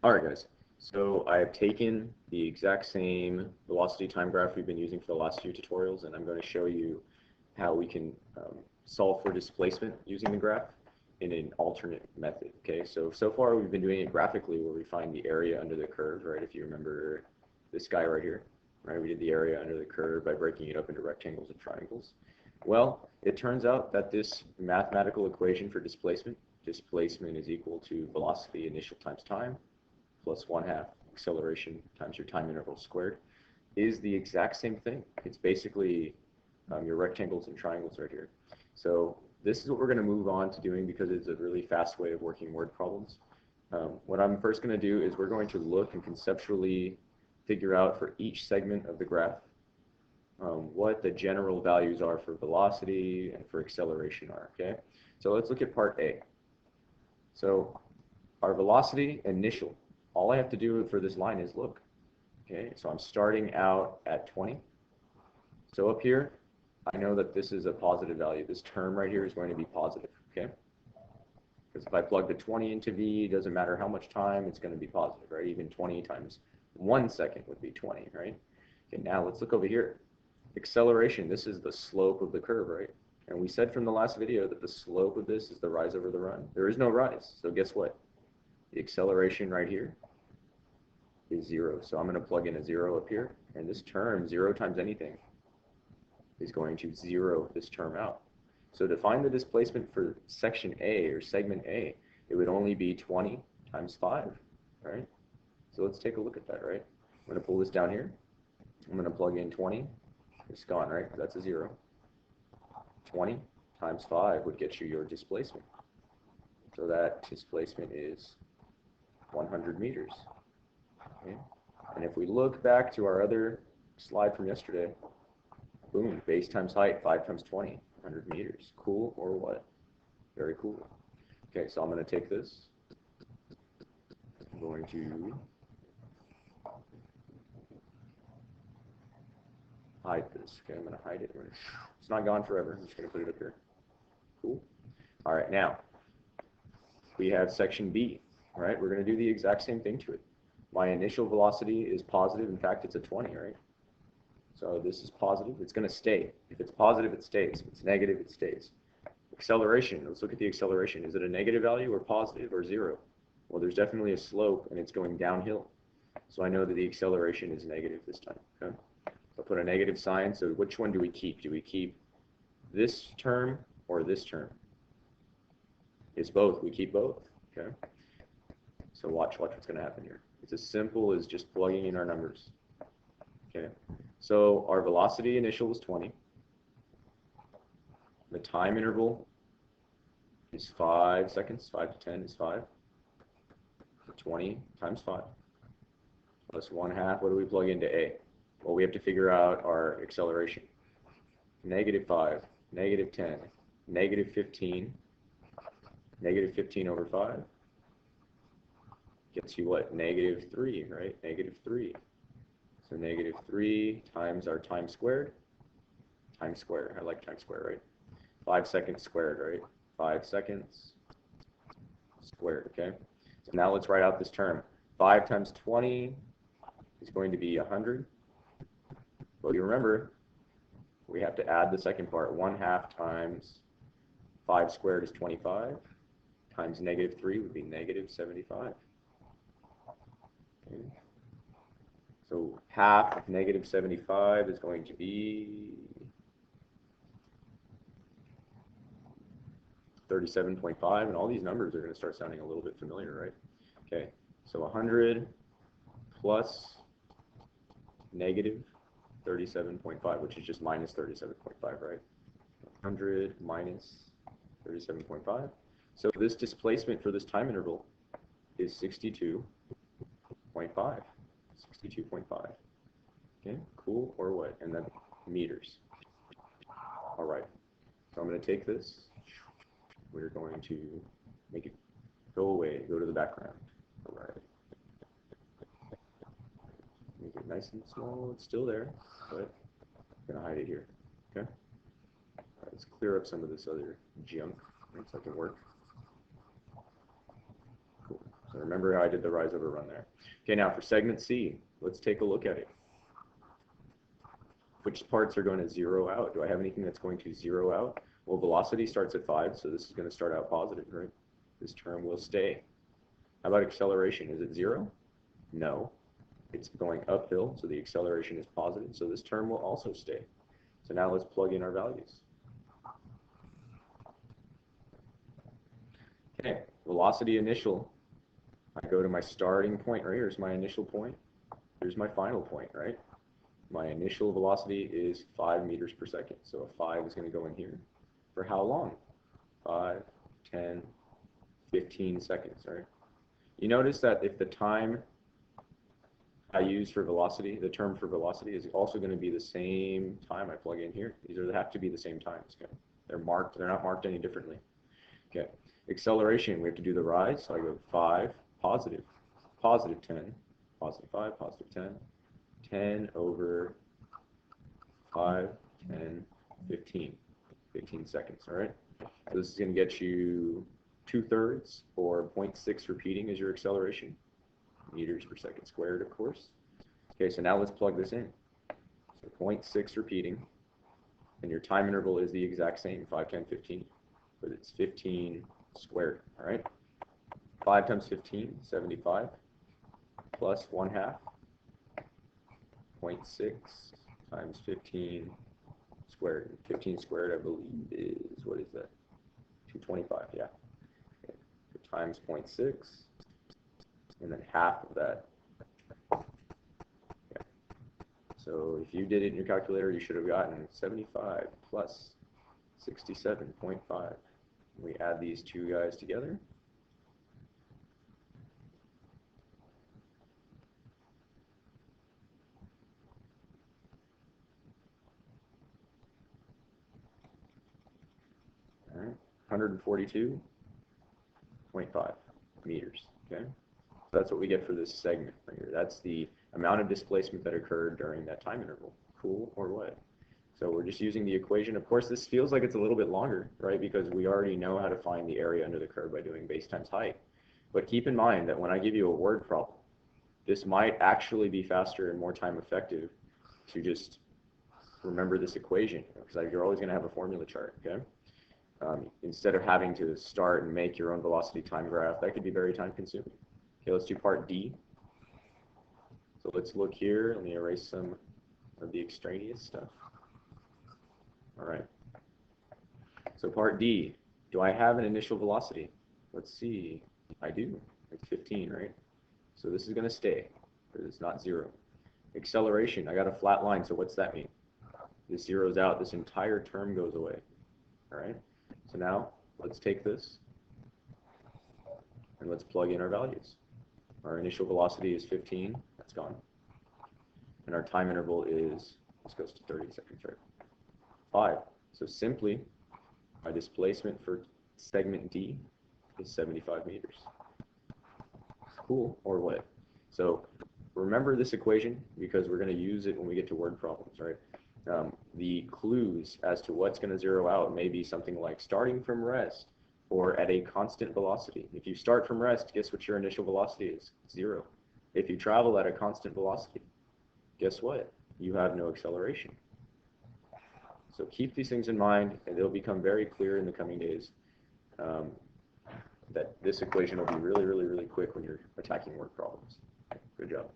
All right, guys. So I have taken the exact same velocity time graph we've been using for the last few tutorials, and I'm going to show you how we can solve for displacement using the graph in an alternate method. Okay, so far we've been doing it graphically, where we find the area under the curve, right? If you remember this guy right here, right? We did the area under the curve by breaking it up into rectangles and triangles. Well, it turns out that this mathematical equation for displacement is equal to velocity initial times time plus 1/2 acceleration times your time interval squared is the exact same thing. It's basically your rectangles and triangles right here. So this is what we're going to move on to doing because it's a really fast way of working word problems. What I'm first going to do is we're going to look and conceptually figure out for each segment of the graph what the general values are for velocity and for acceleration are, okay? So let's look at part A. So our velocity initial, all I have to do for this line is look, okay? So I'm starting out at 20. So up here, I know that this is a positive value. This term right here is going to be positive, okay? Because if I plug the 20 into V, it doesn't matter how much time, it's going to be positive, right? Even 20 times 1 second would be 20, right? Okay, now let's look over here. Acceleration, this is the slope of the curve, right? And we said from the last video that the slope of this is the rise over the run. There is no rise, so guess what? The acceleration right here is 0. So I'm going to plug in a 0 up here, and this term, 0 times anything, is going to 0 this term out. So to find the displacement for section A or segment A, it would only be 20 times 5, right? So let's take a look at that, right? I'm going to pull this down here. I'm going to plug in 20. It's gone, right? That's a 0. 20 times 5 would get you your displacement. So that displacement is 100 meters. Okay? And if we look back to our other slide from yesterday, boom, base times height, 5 times 20, 100 meters. Cool or what? Very cool. Okay, so I'm going to take this. I'm going to hide this. Okay, I'm going to hide it. It's not gone forever. I'm just going to put it up here. Cool. All right, now we have section B, right? We're going to do the exact same thing to it. My initial velocity is positive. In fact, it's a 20, right? So this is positive. It's going to stay. If it's positive, it stays. If it's negative, it stays. Acceleration. Let's look at the acceleration. Is it a negative value or positive or 0? Well, there's definitely a slope, and it's going downhill. So I know that the acceleration is negative this time. Okay? I'll put a negative sign. So which one do we keep? Do we keep this term or this term? It's both. We keep both. Okay. So watch what's going to happen here. It's as simple as just plugging in our numbers. Okay. So our velocity initial is 20. The time interval is 5 seconds. 5 to 10 is 5. 20 times 5 plus 1/2. What do we plug into A? Well, we have to figure out our acceleration. -5, -10, -15. -15 over 5 gets you what? -3, right? -3. So -3 times our time squared. Time squared. I like time squared, right? 5 seconds squared, right? 5 seconds squared, okay? So now let's write out this term. 5 times 20 is going to be 100. But you remember, we have to add the second part. 1/2 times 5 squared is 25. Times -3 would be -75. Okay. So half of -75 is going to be 37.5, and all these numbers are going to start sounding a little bit familiar, right? Okay, so 100 plus -37.5, which is just -37.5, right? 100 minus 37.5. So this displacement for this time interval is 62.5. 62.5. Okay, cool or what? And then meters. All right. So I'm going to take this. We're going to make it go away, go to the background. All right. Make it nice and small. It's still there, but I'm going to hide it here. Okay? All right, let's clear up some of this other junk. Looks like it worked. Cool. So Remember how I did the rise over run there. Okay, now for segment C, let's take a look at it. Which parts are going to zero out? Do I have anything that's going to zero out? Well, velocity starts at 5, so this is going to start out positive, right? This term will stay. How about acceleration? Is it 0? No. It's going uphill, so the acceleration is positive, so this term will also stay. So now let's plug in our values. Okay, velocity initial. I go to my starting point right here. Here's my initial point. Here's my final point, right? My initial velocity is 5 meters per second. So a 5 is going to go in here. For how long? 5, 10, 15 seconds, right? You notice that if the time I use for velocity, the term for velocity is also going to be the same time I plug in here. These have to be the same times. Okay? They're not marked any differently. Okay. Acceleration, we have to do the rise. So I go 5, positive 10, positive 5, positive 10, 10 over 5, 10, 15 seconds, all right? So this is going to get you 2/3 or 0.6 repeating as your acceleration, meters per second squared, of course. Okay, so now let's plug this in. So 0.6 repeating, and your time interval is the exact same, 5, 10, 15, but it's 15 squared, all right? 5 times 15, 75, plus 1/2, 0.6 times 15 squared. 15 squared, I believe, is, what is that? 225, yeah. Okay. So times 0.6, and then half of that. Okay. So if you did it in your calculator, you should have gotten 75 plus 67.5. We add these two guys together. All right, 142.5 meters. Okay, so that's what we get for this segment right here. That's the amount of displacement that occurred during that time interval. Cool or what? So we're just using the equation. Of course, this feels like it's a little bit longer, right? Because we already know how to find the area under the curve by doing base times height. But keep in mind that when I give you a word problem, this might actually be faster and more time effective to just remember this equation, because you're always going to have a formula chart, okay? Instead of having to start and make your own velocity time graph, that could be very time consuming. Okay, let's do part D. So let's look here. Let me erase some of the extraneous stuff. All right. So part D, do I have an initial velocity? Let's see. I do. It's 15, right? So this is going to stay, because it's not 0. Acceleration, I got a flat line, so what's that mean? This zeroes out. This entire term goes away. All right? So now let's take this and let's plug in our values. Our initial velocity is 15. That's gone. And our time interval is, this goes to 30 seconds, right? 5. So simply, my displacement for segment D is 75 meters. Cool, or what? So remember this equation, because we're going to use it when we get to word problems, right? The clues as to what's going to zero out may be something like starting from rest or at a constant velocity. If you start from rest, guess what your initial velocity is? 0. If you travel at a constant velocity, guess what? You have no acceleration. So keep these things in mind, and they'll become very clear in the coming days. That this equation will be really, really, really quick when you're attacking word problems. Good job.